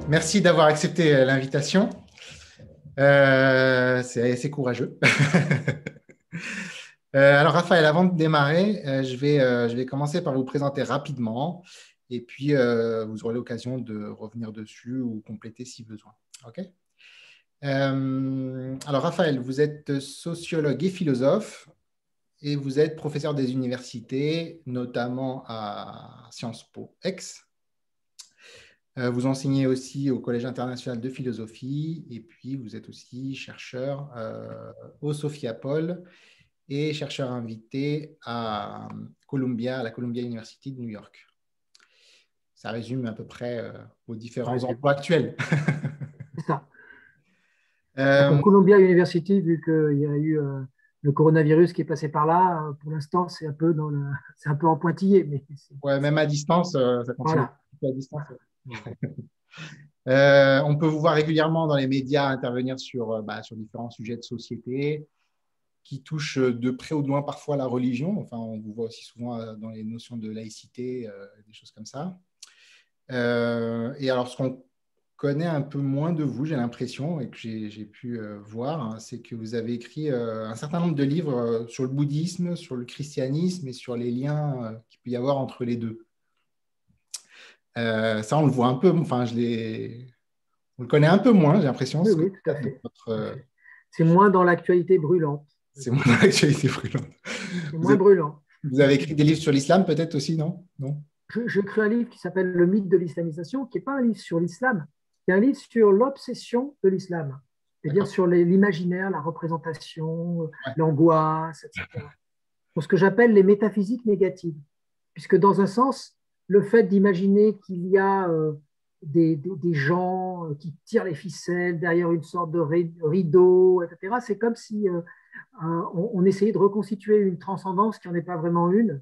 Merci d'avoir accepté l'invitation. C'est assez courageux. Alors, Raphaël, avant de démarrer, je vais commencer par vous présenter rapidement et puis vous aurez l'occasion de revenir dessus ou compléter si besoin. OK? Alors, Raphaël, vous êtes sociologue et philosophe et vous êtes professeur des universités, notamment à Sciences Po Aix. Vous enseignez aussi au Collège international de philosophie et puis vous êtes aussi chercheur au Sophia Paul et chercheur invité à la Columbia University de New York. Ça résume à peu près vos différents emplois actuels. C'est ça. Comme Columbia University, vu qu'il y a eu le coronavirus qui est passé par là, pour l'instant, c'est un peu c'est un peu en pointillé. Mais ouais, même à distance, ça continue. Voilà. À distance. On peut vous voir régulièrement dans les médias intervenir sur différents sujets de société qui touchent de près ou de loin parfois la religion. Enfin, on vous voit aussi souvent dans les notions de laïcité, des choses comme ça. Et alors, ce qu'on connaît un peu moins de vous, j'ai l'impression, et que j'ai pu voir, hein, c'est que vous avez écrit un certain nombre de livres sur le bouddhisme, sur le christianisme et sur les liens qu'il peut y avoir entre les deux. Ça, on le voit un peu, enfin, on le connaît un peu moins, j'ai l'impression. Oui, oui, tout à fait. C'est moins dans l'actualité brûlante. C'est moins dans l'actualité brûlante. C'est moins brûlant. Vous avez écrit des livres sur l'islam, peut-être aussi, non? Non. J'ai écrit un livre qui s'appelle Le mythe de l'islamisation, qui n'est pas un livre sur l'islam, c'est un livre sur l'obsession de l'islam, c'est-à-dire sur l'imaginaire, la représentation, l'angoisse, etc. Pour ce que j'appelle les métaphysiques négatives. Puisque dans un sens, le fait d'imaginer qu'il y a des gens qui tirent les ficelles derrière une sorte de rideau, etc., c'est comme si on essayait de reconstituer une transcendance qui n'en est pas vraiment une.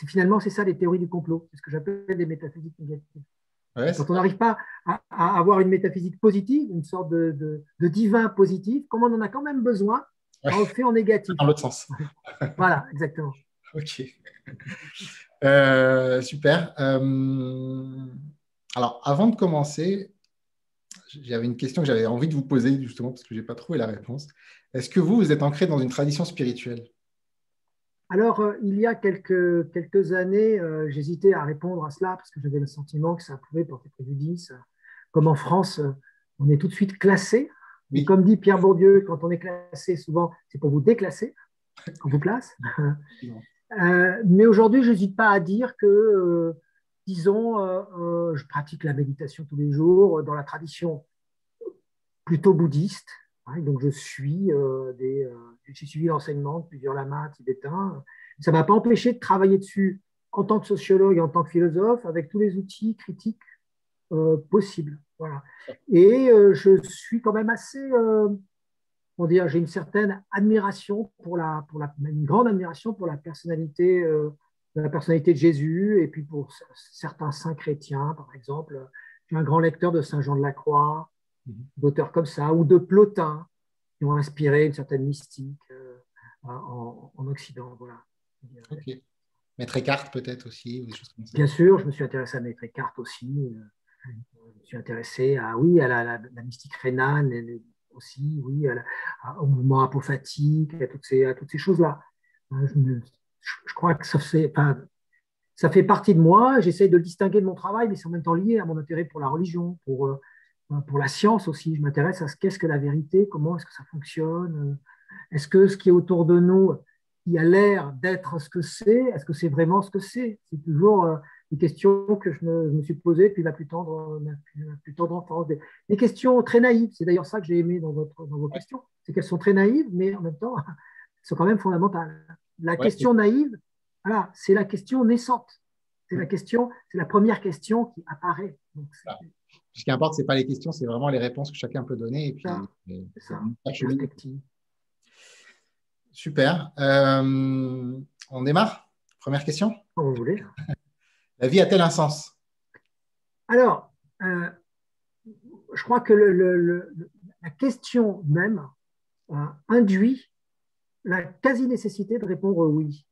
Finalement, c'est ça les théories du complot, c'est ce que j'appelle des métaphysiques négatives. Ouais, quand on n'arrive pas à avoir une métaphysique positive, une sorte de divin positif, comme on en a quand même besoin, on le fait en négatif. Dans l'autre sens. Voilà, exactement. Ok. Super. Alors, avant de commencer, j'avais une question que j'avais envie de vous poser, justement, parce que je n'ai pas trouvé la réponse. Est-ce que vous êtes ancré dans une tradition spirituelle? Alors, il y a quelques années, j'hésitais à répondre à cela parce que j'avais le sentiment que ça pouvait porter préjudice. Comme en France, on est tout de suite classé. Oui. Et comme dit Pierre Bourdieu, quand on est classé, souvent, c'est pour vous déclasser, qu'on vous classe. Mais aujourd'hui, je n'hésite pas à dire que, disons, je pratique la méditation tous les jours dans la tradition plutôt bouddhiste. Donc, j'ai suivi l'enseignement de plusieurs lamas tibétains. Ça ne m'a pas empêché de travailler dessus en tant que sociologue et en tant que philosophe avec tous les outils critiques possibles. Voilà. Et je suis quand même assez, j'ai une certaine admiration une grande admiration pour la personnalité de Jésus et puis pour certains saints chrétiens, par exemple. Je suis un grand lecteur de Saint Jean de la Croix, d'auteurs comme ça, ou de Plotin, qui ont inspiré une certaine mystique en Occident. Voilà. Ok. Maître Eckhart peut-être aussi, ou des choses comme ça. Bien sûr, je me suis intéressé à Maître Eckhart aussi. Je me suis intéressé à la mystique rhénane aussi, oui, au mouvement apophatique, à toutes ces choses-là. Je crois que ça fait partie de moi. J'essaie de le distinguer de mon travail, mais c'est en même temps lié à mon intérêt pour la religion, pour la science aussi. Je m'intéresse à qu'est-ce que la vérité, comment est-ce que ça fonctionne, est-ce que ce qui est autour de nous, qui a l'air d'être ce que c'est, est-ce que c'est vraiment ce que c'est? C'est toujours des questions que je me suis posées depuis ma plus tendre enfance. Des questions très naïves. C'est d'ailleurs ça que j'ai aimé dans vos questions. C'est qu'elles sont très naïves, mais en même temps, elles sont quand même fondamentales. La question naïve, voilà, c'est la question naissante. C'est la première question qui apparaît. Donc, ce qui importe, ce n'est pas les questions, c'est vraiment les réponses que chacun peut donner. Et puis, c'est ça, perspective. Super. On démarre? Première question? Comme vous voulez. La vie a-t-elle un sens? Alors, je crois que la question même induit la quasi-nécessité de répondre oui.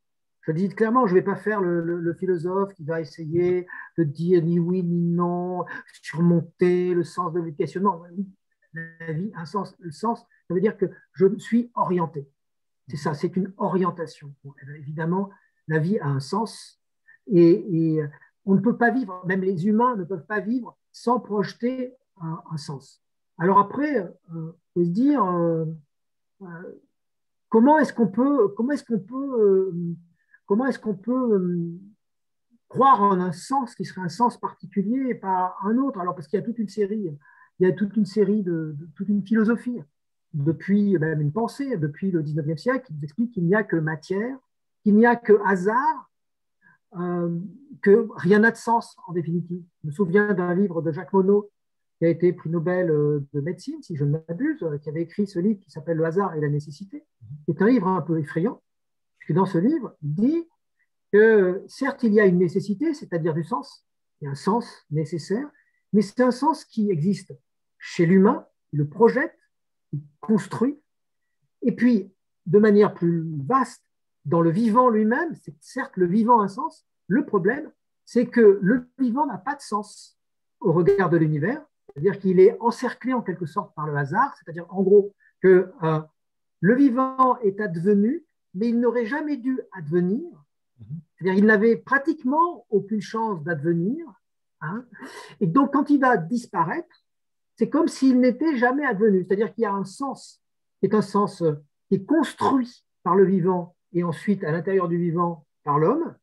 Je dis clairement, je ne vais pas faire le philosophe qui va essayer de dire ni oui ni non, surmonter le sens de l'éducation. Non, la vie a un sens. Le sens, ça veut dire que je me suis orienté. C'est ça, c'est une orientation. Bon, évidemment, la vie a un sens et on ne peut pas vivre, même les humains ne peuvent pas vivre sans projeter un sens. Alors après, on peut se dire, comment est-ce qu'on peut, comment est-ce qu'on peut croire en un sens qui serait un sens particulier et pas un autre? Alors parce qu'il y a toute une série, toute une philosophie, depuis même une pensée, depuis le 19e siècle, qui nous explique qu'il n'y a que matière, qu'il n'y a que hasard, que rien n'a de sens en définitive. Je me souviens d'un livre de Jacques Monod qui a été prix Nobel de médecine, si je ne m'abuse, qui avait écrit ce livre qui s'appelle Le hasard et la nécessité. C'est un livre un peu effrayant, puisque dans ce livre, il dit que certes, il y a une nécessité, c'est-à-dire du sens, il y a un sens nécessaire, mais c'est un sens qui existe chez l'humain, il le projette, il construit, et puis, de manière plus vaste, dans le vivant lui-même, c'est certes le vivant a un sens, le problème, c'est que le vivant n'a pas de sens au regard de l'univers, c'est-à-dire qu'il est encerclé en quelque sorte par le hasard, c'est-à-dire en gros que le vivant est advenu, mais il n'aurait jamais dû advenir, c'est-à-dire qu'il n'avait pratiquement aucune chance d'advenir, hein, et donc quand il va disparaître, c'est comme s'il n'était jamais advenu, c'est-à-dire qu'il y a un sens qui est un sens qui est construit par le vivant et ensuite à l'intérieur du vivant par l'homme,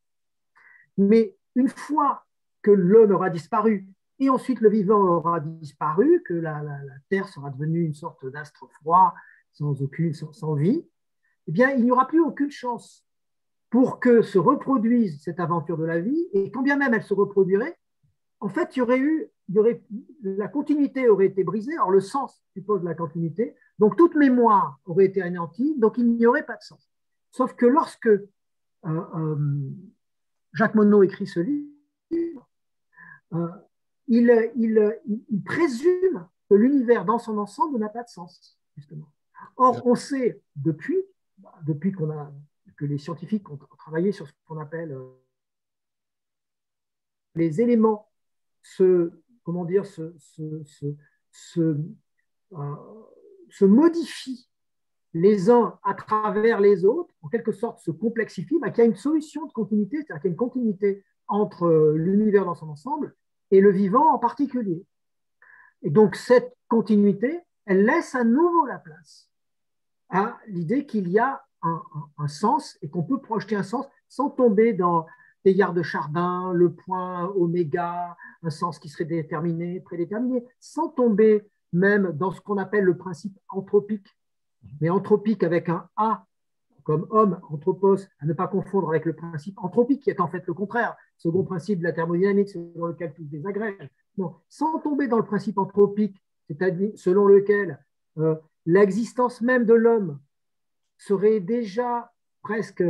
mais une fois que l'homme aura disparu et ensuite le vivant aura disparu, que la Terre sera devenue une sorte d'astre froid sans vie, eh bien, il n'y aura plus aucune chance pour que se reproduise cette aventure de la vie, et quand bien même elle se reproduirait, en fait, la continuité aurait été brisée. Or, le sens suppose la continuité, donc toute mémoire aurait été anéantie, donc il n'y aurait pas de sens. Sauf que lorsque Jacques Monod écrit ce livre, il présume que l'univers dans son ensemble n'a pas de sens, justement. Or, on sait depuis que les scientifiques ont travaillé sur ce qu'on appelle les éléments comment dire, se modifient les uns à travers les autres, en quelque sorte se complexifient, qu'il y a une solution de continuité, c'est-à-dire qu'il y a une continuité entre l'univers dans son ensemble et le vivant en particulier. Et donc cette continuité, elle laisse à nouveau la place à l'idée qu'il y a un sens et qu'on peut projeter un sens sans tomber dans Teilhard de Chardin, le point oméga, un sens qui serait déterminé, prédéterminé, sans tomber même dans ce qu'on appelle le principe anthropique, mais anthropique avec un A, comme homme, anthropos, à ne pas confondre avec le principe anthropique, qui est en fait le contraire, second principe de la thermodynamique, selon lequel tout se désagrège. Non, sans tomber dans le principe anthropique, c'est-à-dire selon lequel l'existence même de l'homme serait déjà presque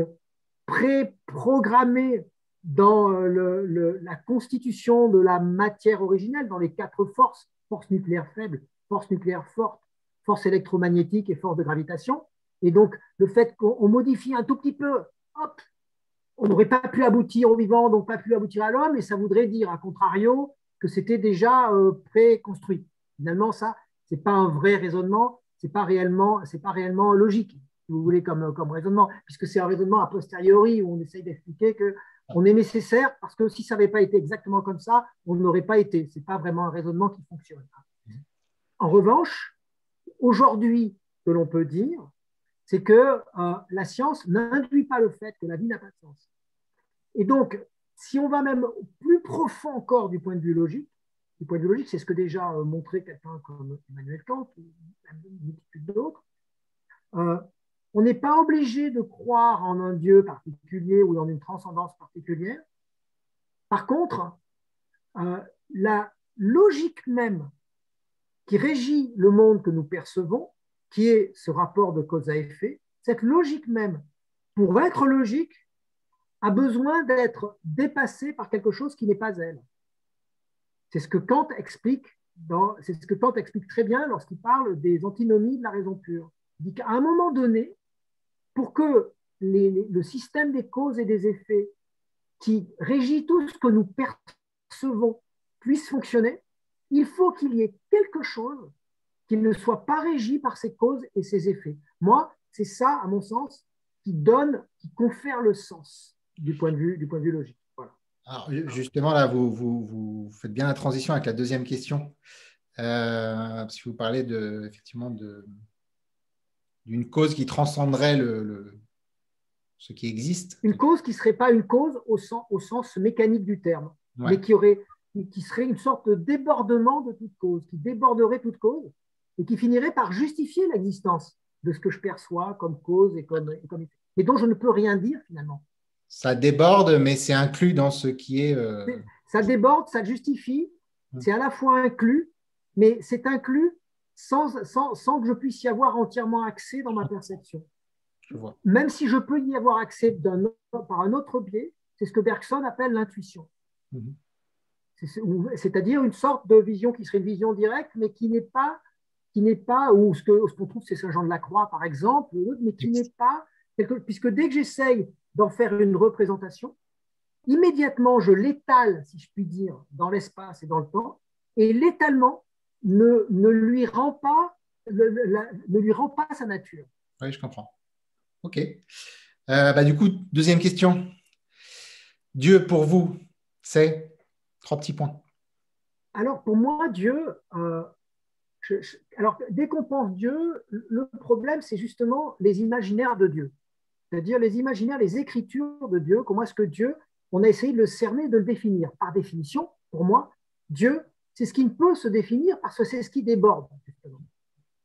préprogrammée dans la constitution de la matière originelle, dans les quatre forces, force nucléaire faible, force nucléaire forte, force électromagnétique et force de gravitation. Et donc, le fait qu'on modifie un tout petit peu, hop, on n'aurait pas pu aboutir au vivant, donc pas pu aboutir à l'homme, et ça voudrait dire, à contrario, que c'était déjà préconstruit. Finalement, ça, ce n'est pas un vrai raisonnement, ce n'est pas réellement logique, si vous voulez, comme raisonnement, puisque c'est un raisonnement a posteriori où on essaye d'expliquer qu'on est nécessaire, parce que si ça n'avait pas été exactement comme ça, on n'aurait pas été. Ce n'est pas vraiment un raisonnement qui fonctionne. En revanche, aujourd'hui, ce que l'on peut dire, c'est que la science n'induit pas le fait que la vie n'a pas de sens. Et donc, si on va même plus profond encore du point de vue logique, c'est ce que déjà montré quelqu'un comme Emmanuel Kant, ou même une multitude d'autres, on n'est pas obligé de croire en un Dieu particulier ou dans une transcendance particulière. Par contre, la logique même qui régit le monde que nous percevons, qui est ce rapport de cause à effet, cette logique même, pour être logique, a besoin d'être dépassée par quelque chose qui n'est pas elle. C'est ce que Kant explique très bien lorsqu'il parle des antinomies de la raison pure. Il dit qu'à un moment donné, pour que le système des causes et des effets qui régit tout ce que nous percevons puisse fonctionner, il faut qu'il y ait quelque chose qui ne soit pas régi par ces causes et ces effets. Moi, c'est ça, à mon sens, qui confère le sens du point de vue logique. Voilà. Alors, justement, là, vous faites bien la transition avec la deuxième question. Parce que vous parlez effectivement d'une cause qui transcenderait ce qui existe. Une cause qui ne serait pas une cause au sens mécanique du terme, Ouais. mais qui serait une sorte de débordement de toute cause, qui déborderait toute cause et qui finirait par justifier l'existence de ce que je perçois comme cause et comme effet, et dont je ne peux rien dire finalement. Ça déborde, mais c'est inclus dans ce qui est… Ça déborde, ça justifie, c'est à la fois inclus, mais c'est inclus sans que je puisse y avoir entièrement accès dans ma perception. Je vois. Même si je peux y avoir accès par un autre biais, c'est ce que Bergson appelle l'intuition. C'est-à-dire une sorte de vision qui serait une vision directe, mais qui n'est pas, ou ce qu'on trouve, c'est Saint Jean de la Croix, par exemple, mais qui n'est pas, puisque dès que j'essaye d'en faire une représentation, immédiatement, je l'étale, si je puis dire, dans l'espace et dans le temps, et l'étalement ne lui rend pas sa nature. Oui, je comprends. OK. Du coup, deuxième question. Dieu, pour vous, c'est 3 petits points. Alors, pour moi, Dieu, alors, dès qu'on pense Dieu, le problème, c'est justement les imaginaires de Dieu. C'est-à-dire les imaginaires, les écritures de Dieu. Comment est-ce que Dieu, on a essayé de le cerner, de le définir. Par définition, pour moi, Dieu, c'est ce qui ne peut se définir parce que c'est ce qui déborde. Justement.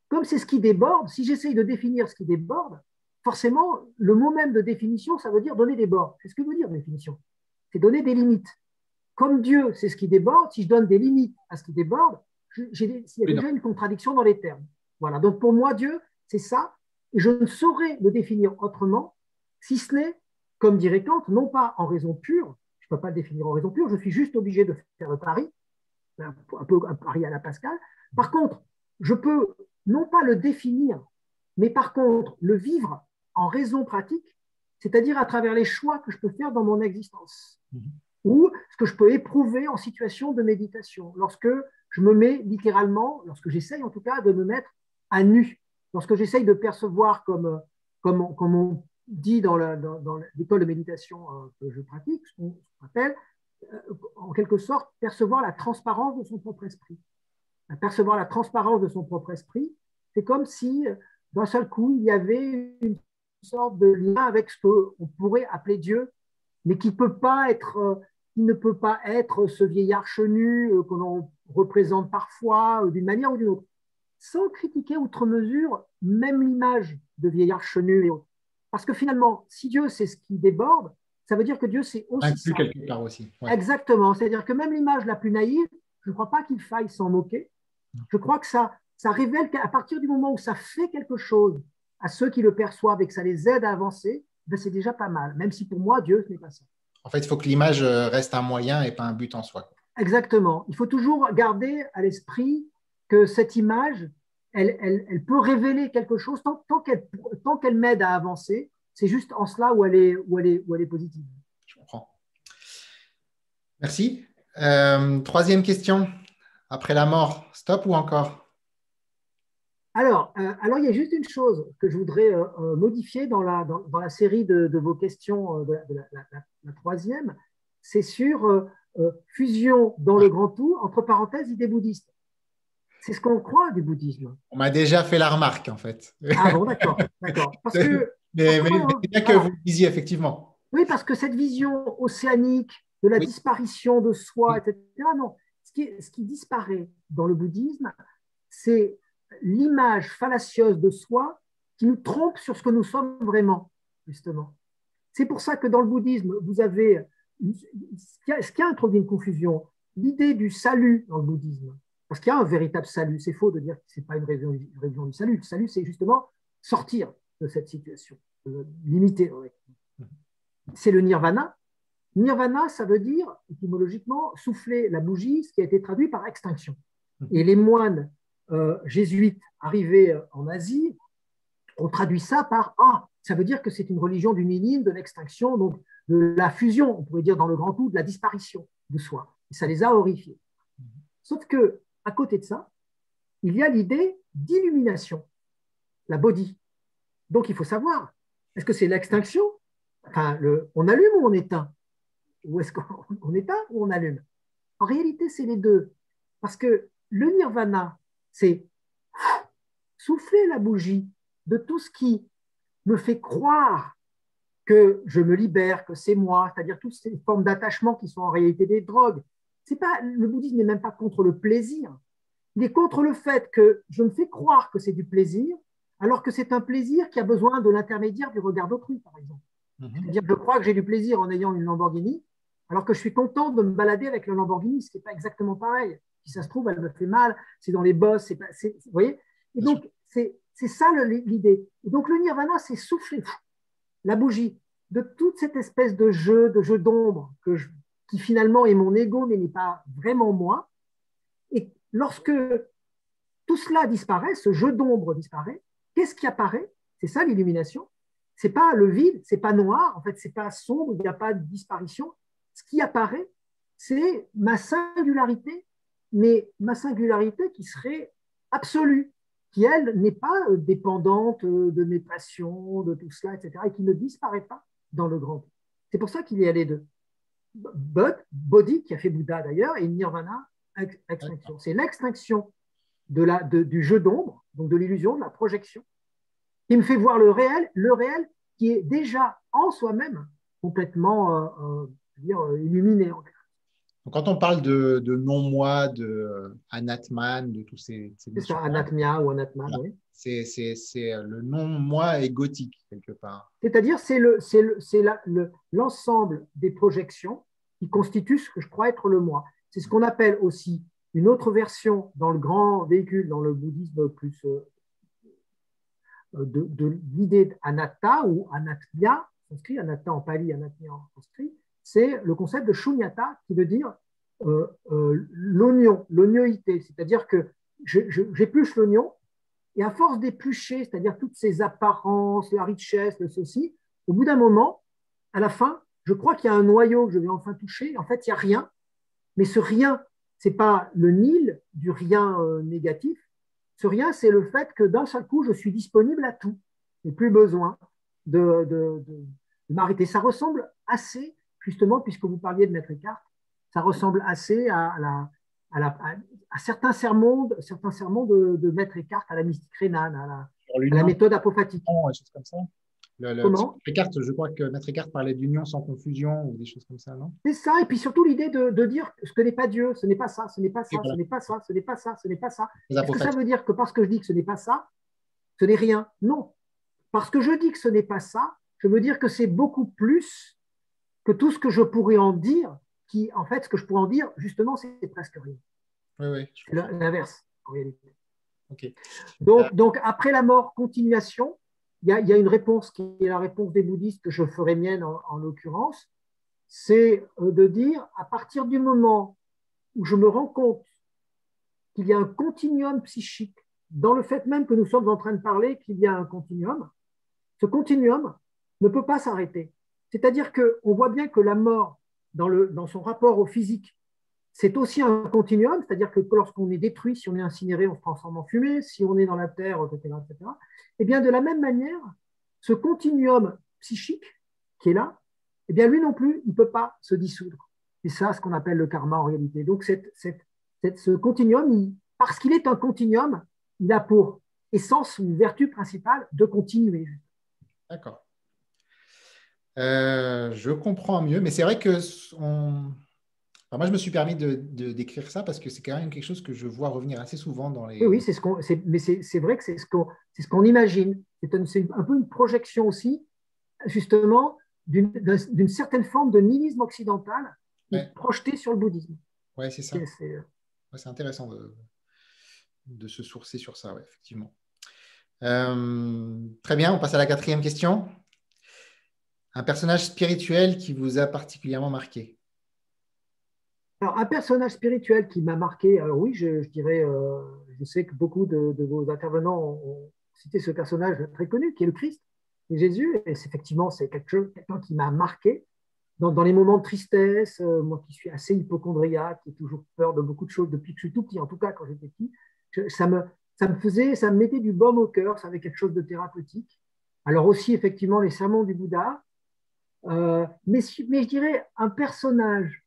Comme c'est ce qui déborde, si j'essaye de définir ce qui déborde, forcément, le mot même de définition, ça veut dire donner des bords. C'est ce que veut dire définition. C'est donner des limites. Comme Dieu, c'est ce qui déborde, si je donne des limites à ce qui déborde, il y a déjà une contradiction dans les termes. Voilà. Donc pour moi, Dieu, c'est ça. Et je ne saurais le définir autrement, si ce n'est, comme dirait Kant, non pas en raison pure, je ne peux pas le définir en raison pure, je suis juste obligé de faire le pari, un peu un pari à la Pascal. Par contre, je peux non pas le définir, mais par contre le vivre en raison pratique, c'est-à-dire à travers les choix que je peux faire dans mon existence, ou ce que je peux éprouver en situation de méditation, lorsque je me mets littéralement, lorsque j'essaye en tout cas de me mettre à nu, lorsque j'essaye de percevoir comme on dit dans l'école de méditation que je pratique, ce qu'on appelle en quelque sorte percevoir la transparence de son propre esprit. Percevoir la transparence de son propre esprit, c'est comme si d'un seul coup il y avait une sorte de lien avec ce qu'on pourrait appeler Dieu, mais qui ne peut pas être ce vieillard chenu que l'on représente parfois d'une manière ou d'une autre, sans critiquer outre mesure même l'image de vieillard chenu et autres. Parce que finalement, si Dieu c'est ce qui déborde, ça veut dire que Dieu c'est aussi ça. Quelque part aussi. Ouais. Exactement, c'est-à-dire que même l'image la plus naïve, je ne crois pas qu'il faille s'en moquer. Je crois que ça révèle qu'à partir du moment où ça fait quelque chose à ceux qui le perçoivent et que ça les aide à avancer, ben c'est déjà pas mal, même si pour moi, Dieu, ce n'est pas ça. En fait, il faut que l'image reste un moyen et pas un but en soi. Exactement. Il faut toujours garder à l'esprit que cette image, elle peut révéler quelque chose tant qu'elle m'aide à avancer. C'est juste en cela où elle est positive. Je comprends. Merci. Troisième question. Après la mort, stop ou encore? Alors, il y a juste une chose que je voudrais modifier dans la série de vos questions de la troisième, c'est sur fusion dans le grand tout, entre parenthèses, idée bouddhiste. C'est ce qu'on croit du bouddhisme. On m'a déjà fait la remarque, en fait. Ah bon, d'accord. Parce que, mais bien que vous le disiez, effectivement. Oui, parce que cette vision océanique de la disparition de soi, etc., non. Ce qui disparaît dans le bouddhisme, c'est l'image fallacieuse de soi qui nous trompe sur ce que nous sommes vraiment, justement. C'est pour ça que dans le bouddhisme, vous avez ce qui a introduit une confusion, l'idée du salut dans le bouddhisme. Parce qu'il y a un véritable salut. C'est faux de dire que ce n'est pas une religion du salut. Le salut, c'est justement sortir de cette situation limitée. C'est le nirvana. Nirvana, ça veut dire, étymologiquement, souffler la bougie, ce qui a été traduit par extinction. Et les moines jésuites arrivés en Asie ont traduit ça par « Ah, ça veut dire que c'est une religion du nihil, de l'extinction, donc de la fusion, on pourrait dire dans le grand tout, de la disparition de soi. Et ça les a horrifiés. Sauf que, à côté de ça, il y a l'idée d'illumination, la body. Donc il faut savoir, est-ce que c'est l'extinction? Enfin, on allume ou on éteint? Ou est-ce qu'on éteint ou on allume? En réalité, c'est les deux. Parce que le nirvana, c'est souffler la bougie de tout ce qui me fait croire que je me libère, que c'est moi, c'est-à-dire toutes ces formes d'attachement qui sont en réalité des drogues. C'est pas, le bouddhisme n'est même pas contre le plaisir. Il est contre le fait que je me fais croire que c'est du plaisir, alors que c'est un plaisir qui a besoin de l'intermédiaire du regard d'autrui, par exemple. C'est-à-dire que je crois que j'ai du plaisir en ayant une Lamborghini, alors que je suis content de me balader avec la Lamborghini, ce qui n'est pas exactement pareil. Si ça se trouve, elle me fait mal, c'est dans les bosses, vous voyez. Et donc, c'est ça l'idée. Et donc, le nirvana, c'est souffler la bougie de toute cette espèce de jeu d'ombre qui finalement est mon ego, mais n'est pas vraiment moi. Et lorsque tout cela disparaît, ce jeu d'ombre disparaît, qu'est-ce qui apparaît? C'est ça l'illumination. C'est pas le vide, c'est pas noir, en fait, c'est pas sombre, il n'y a pas de disparition. Ce qui apparaît, c'est ma singularité, mais ma singularité qui serait absolue, qui, elle, n'est pas dépendante de mes passions, de tout cela, etc., et qui ne disparaît pas dans le grand. C'est pour ça qu'il y a les deux. Bodhi, qui a fait Bouddha d'ailleurs, et nirvana, extinction. C'est l'extinction du jeu d'ombre, donc de l'illusion, de la projection, qui me fait voir le réel qui est déjà en soi-même complètement illuminé. Donc, quand on parle de non-moi, de anatman, de tous ces c'est ça, anatmia ou anatman, voilà. Oui. C'est le non-moi égotique, quelque part. C'est-à-dire, c'est l'ensemble des projections qui constituent ce que je crois être le moi. C'est ce qu'on appelle aussi une autre version dans le grand véhicule, dans le bouddhisme plus de l'idée d'anatta ou anatmia, sanskrit, anatta en pali, anatmia en sanskrit, c'est le concept de shunyata qui veut dire l'oignon, l'oignoïté, c'est-à-dire que j'épluche l'oignon et à force d'éplucher, c'est-à-dire toutes ces apparences, la richesse, le ceci, au bout d'un moment, à la fin, je crois qu'il y a un noyau que je vais enfin toucher. En fait, il n'y a rien, mais ce rien, ce n'est pas le nil du rien négatif. Ce rien, c'est le fait que d'un seul coup, je suis disponible à tout. Je n'ai plus besoin de m'arrêter. Ça ressemble assez, justement, puisque vous parliez de Maître Eckhart, ça ressemble assez à certains sermons de Maître Eckhart, à la mystique rhénane, à la méthode apophatique. Des choses comme ça. Comment? Eckhart, je crois que Maître Eckhart parlait d'union sans confusion ou des choses comme ça, non? C'est ça, et puis surtout l'idée de dire ce que n'est pas Dieu, ce n'est pas ça, ce n'est pas ça, ce n'est pas ça, ce n'est pas ça, ce n'est pas ça. Est-ce que ça veut dire que parce que je dis que ce n'est pas ça, ce n'est rien? Non. Parce que je dis que ce n'est pas ça, je veux dire que c'est beaucoup plus que tout ce que je pourrais en dire, qui, en fait, ce que je pourrais en dire, justement, c'est presque rien. Oui. C'est l'inverse, en réalité. Okay. Donc, après la mort, continuation, il y a une réponse qui est la réponse des bouddhistes que je ferai mienne en l'occurrence, c'est de dire, à partir du moment où je me rends compte qu'il y a un continuum psychique, dans le fait même que nous sommes en train de parler qu'il y a un continuum, ce continuum ne peut pas s'arrêter. C'est-à-dire qu'on voit bien que la mort, dans son rapport au physique, c'est aussi un continuum, c'est-à-dire que lorsqu'on est détruit, si on est incinéré, on se transforme en fumée, si on est dans la terre, etc., etc. Et bien de la même manière, ce continuum psychique qui est là, eh bien lui non plus, il ne peut pas se dissoudre. C'est ça ce qu'on appelle le karma en réalité. Donc ce continuum, parce qu'il est un continuum, il a pour essence ou vertu principale de continuer. D'accord. Je comprends mieux, mais c'est vrai que alors moi, je me suis permis de d'écrire ça parce que c'est quand même quelque chose que je vois revenir assez souvent dans les… Oui, mais c'est vrai que c'est ce qu'on imagine. C'est un peu une projection aussi, justement, d'une certaine forme de nihilisme occidental projeté sur le bouddhisme. Oui, c'est ça. C'est intéressant de se sourcer sur ça, ouais, effectivement. Très bien, on passe à la 4e question. Un personnage spirituel qui vous a particulièrement marqué? Alors, un personnage spirituel qui m'a marqué, alors oui, je dirais, je sais que beaucoup de vos intervenants ont cité ce personnage très connu, qui est le Christ. Jésus. Et effectivement, c'est quelqu'un qui m'a marqué dans les moments de tristesse. Moi qui suis assez hypochondriaque, qui ai toujours peur de beaucoup de choses depuis que je suis tout petit, en tout cas quand j'étais petit, ça me mettait du baume au cœur, ça avait quelque chose de thérapeutique. Alors aussi, effectivement, les sermons du Bouddha, mais je dirais un personnage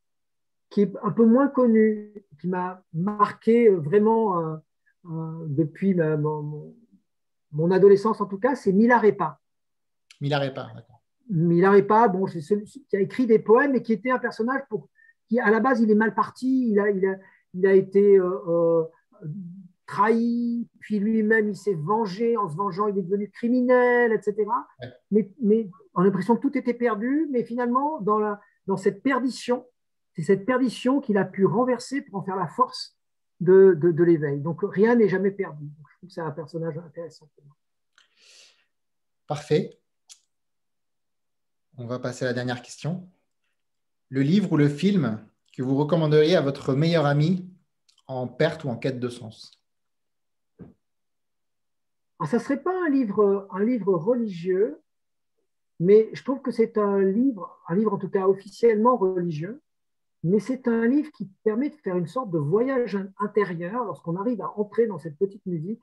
qui est un peu moins connu, qui m'a marqué vraiment depuis mon adolescence en tout cas, c'est Milarepa. Milarepa, d'accord. Milarepa, bon, c'est celui qui a écrit des poèmes et qui était un personnage qui, à la base, il est mal parti, il a été trahi, puis lui-même, il s'est vengé, en se vengeant, il est devenu criminel, etc. Ouais. Mais on a l'impression que tout était perdu, mais finalement, dans cette perdition, c'est cette perdition qu'il a pu renverser pour en faire la force de l'éveil. Donc rien n'est jamais perdu. Donc, je trouve que c'est un personnage intéressant pour moi. Parfait. On va passer à la dernière question. Le livre ou le film que vous recommanderiez à votre meilleur ami en perte ou en quête de sens? Alors, ça ne serait pas un livre religieux, mais je trouve que c'est un livre en tout cas officiellement religieux, mais c'est un livre qui permet de faire une sorte de voyage intérieur lorsqu'on arrive à entrer dans cette petite musique.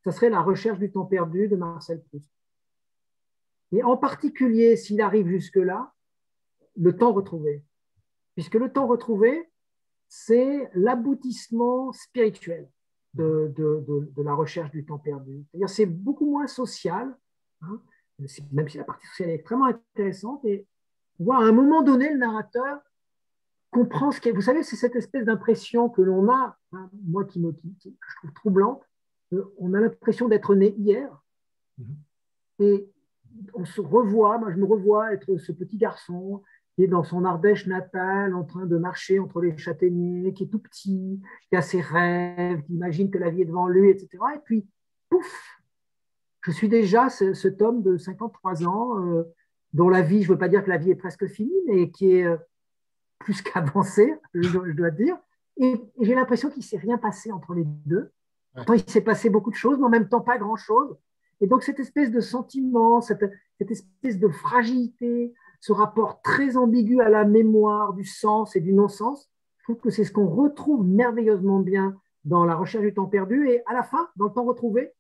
Ça serait La recherche du temps perdu de Marcel Proust. Et en particulier, s'il arrive jusque-là, le temps retrouvé. Puisque le temps retrouvé, c'est l'aboutissement spirituel de la recherche du temps perdu. C'est-à-dire c'est beaucoup moins social, hein, même si la partie sociale est extrêmement intéressante. Et à un moment donné, le narrateur comprend ce qu'est. Vous savez, c'est cette espèce d'impression que l'on a, hein, moi que je trouve troublante, on a l'impression d'être né hier. Et on se revoit, moi je me revois être ce petit garçon qui est dans son Ardèche natale, en train de marcher entre les châtaigniers, qui est tout petit, qui a ses rêves, qui imagine que la vie est devant lui, etc. Et puis, pouf, je suis déjà cet homme de 53 ans, dont la vie, je ne veux pas dire que la vie est presque finie, mais qui est plus qu'avancée, je dois dire. Et j'ai l'impression qu'il ne s'est rien passé entre les deux. Pourtant, il s'est passé beaucoup de choses, mais en même temps, pas grand-chose. Et donc, cette espèce de sentiment, cette espèce de fragilité, ce rapport très ambigu à la mémoire, du sens et du non-sens, je trouve que c'est ce qu'on retrouve merveilleusement bien dans La recherche du temps perdu. Et à la fin, dans Le temps retrouvé,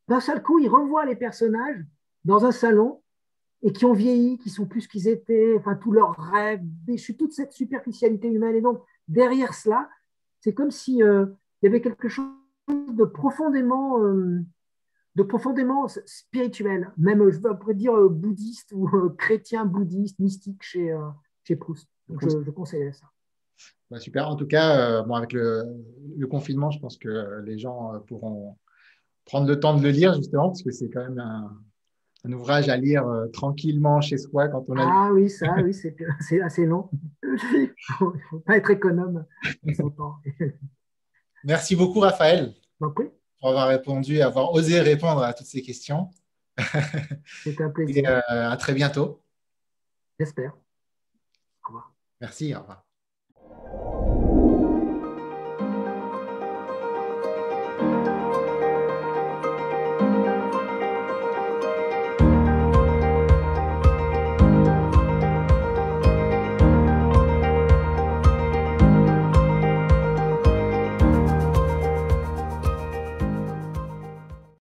d'un seul coup, il revoit les personnages dans un salon et qui ont vieilli, qui sont plus qu'ils étaient, enfin, tous leurs rêves déchus, toute cette superficialité humaine. Et donc, derrière cela, c'est comme si il y avait quelque chose de profondément spirituel, même je pourrais dire bouddhiste ou chrétien bouddhiste, mystique chez Proust. Donc je conseillerais ça. Bah, super. En tout cas, bon, avec le confinement, je pense que les gens pourront prendre le temps de le lire justement, parce que c'est quand même un ouvrage à lire tranquillement chez soi quand on a. Ah oui, ça, oui, c'est assez long. Il ne faut pas être économe de son temps. Merci beaucoup, Raphaël, Donc, oui, pour avoir répondu et avoir osé répondre à toutes ces questions. c'était un Et plaisir. à très bientôt. J'espère. Au revoir. Merci, au revoir.